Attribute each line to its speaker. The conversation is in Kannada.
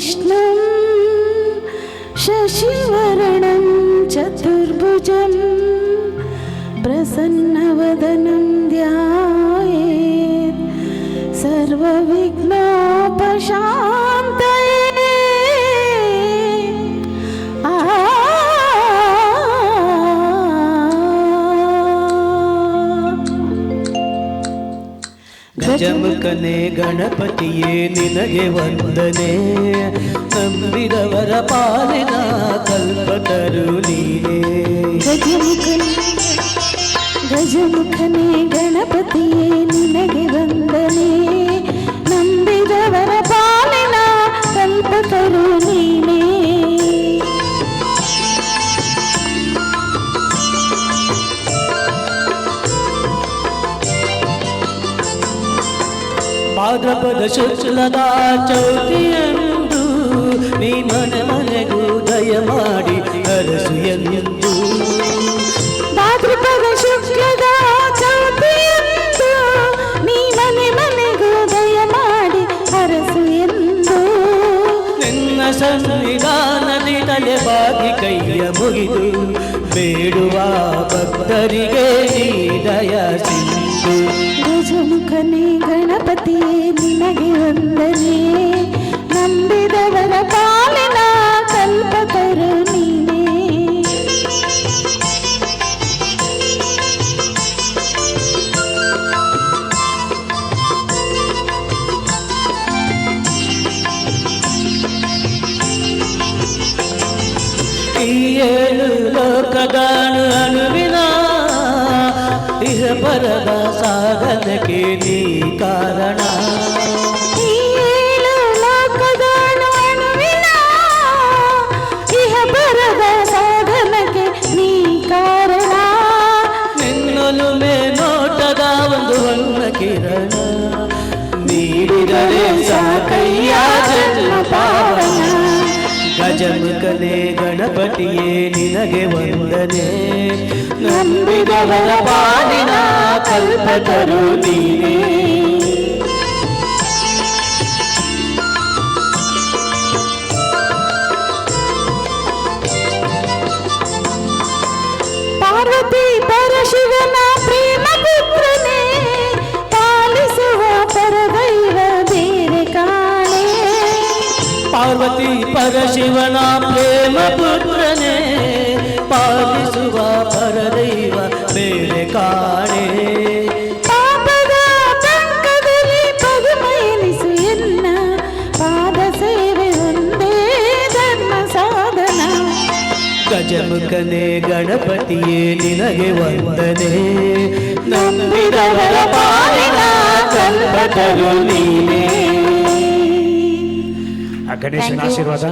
Speaker 1: विष्णुं शशिवर्णं चतुर्भुजं प्रसन्नवदनं ध्यायेत् सर्वविघ्नोपशान्तये।
Speaker 2: ಗಜಮುಖನೇ ಗಣಪತಿಯೇ ನಿನಗೆ ವಂದನೆ, ನಂಬಿದವರ ಪಾಲಿನ ಕಲ್ಪತರು ನೀನೇ.
Speaker 1: ಗಜಮುಖನೇ ಗಣಪತಿಯೇ ನಿನಗೆ ವಂದನೆ, ನಂಬಿದವರ ಪಾಲಿನ ಕಲ್ಪತರು ನೀನೇ.
Speaker 2: ಭಾದ್ರಪದ ಶುಕ್ಲದ ಚೌತಿಯಂದು ನೀ ಮನೆ ಮನೆಗೂ ದಯ ಮಾಡಿ ಹರಸು ಎಂದು.
Speaker 1: ಭಾದ್ರಪದ ಶುಕ್ಲದ ಚೌತಿಯಂದು ನೀ ಮನೆ ಮನೆಗೂ ದಯ ಮಾಡಿ ಹರಸು ಎಂದು.
Speaker 2: ನಿನ್ನ ಸನ್ನಿಧಾನದಿ ತಲೆ ಬಾಗಿ ಕೈಯ ಮುಗಿದು ಬೇಡುವ ಭಕ್ತರಿಗೆ ನೀ ದಯ ಸಿಂಧು.
Speaker 1: ಗಜಮುಖನೇ ಗಣಪತಿಯೇ ನಿನಗೆ ವಂದನೆ, ನಂಬಿದವರ ಪಾಲಿನ ಕಲ್ಪತರು ನೀನೇ.
Speaker 2: ಈ ಏಳು ಲೋಕದಾನು ಅಣುವಿನ ಇಹ ಪರದ ಸಾಧನಕ್ಕೆ ನೀ ಕಾರಣ.
Speaker 1: ಈ ಏಳು ಲೋಕದಾನು ಅಣುವಿನ ಇಹ ಪರದ ಸಾಧನಕ್ಕೆ ನೀ ಕಾರಣ.
Speaker 2: ನಿನ್ನೊಲುಮೆ ನೋಟದ ಒಂದು ಹೊನ್ನ ಕಿರಣ, ನೀಡಿದರೆ ಸಾಕಯ್ಯ ಜನ್ಮ ಪಾವನ. ಗಜಮುಖನೇ ಗಣಪತಿಯೇ ನಿನಗೆ ವಂದನೆ, ನಂಬಿದವರ ಪಾಲಿನ ಕಲ್ಪತರು ನೀನೇ.
Speaker 1: ಪಾರ್ವತಿ ಪರಶಿವನ ಪ್ರೇಮ ಪುತ್ರನೇ, ಪಾಲಿಸುವ ಪರದೈವ ಬೇರೆ ಕಾಣೆ.
Speaker 2: ಪಾರ್ವತಿ ಪರಶಿವನ ಪ್ರೇಮ ಪುತ್ರನೇ, ಪಾಲಿಸುವ ಪರದೈವ ಬೇರೆ ಕಾಣೆ.
Speaker 1: ಪಾಪದ ಪಂಕದಲ್ಲಿ ಪದುಮ ಎನಿಸು ಎನ್ನ, ಪಾದ ಸೇವೆ ಒಂದೇ ಧರ್ಮ ಸಾಧನ.
Speaker 2: ಗಜಮುಖನೇ ಗಣಪತಿಯೇ ನಿನಗೆ ವಂದನೆ, ನಂಬಿದವರ ಪಾಲಿನ ಕಲ್ಪತರು ನೀನೇ.
Speaker 3: ಗಣೇಶನ ಆಶೀರ್ವಾದ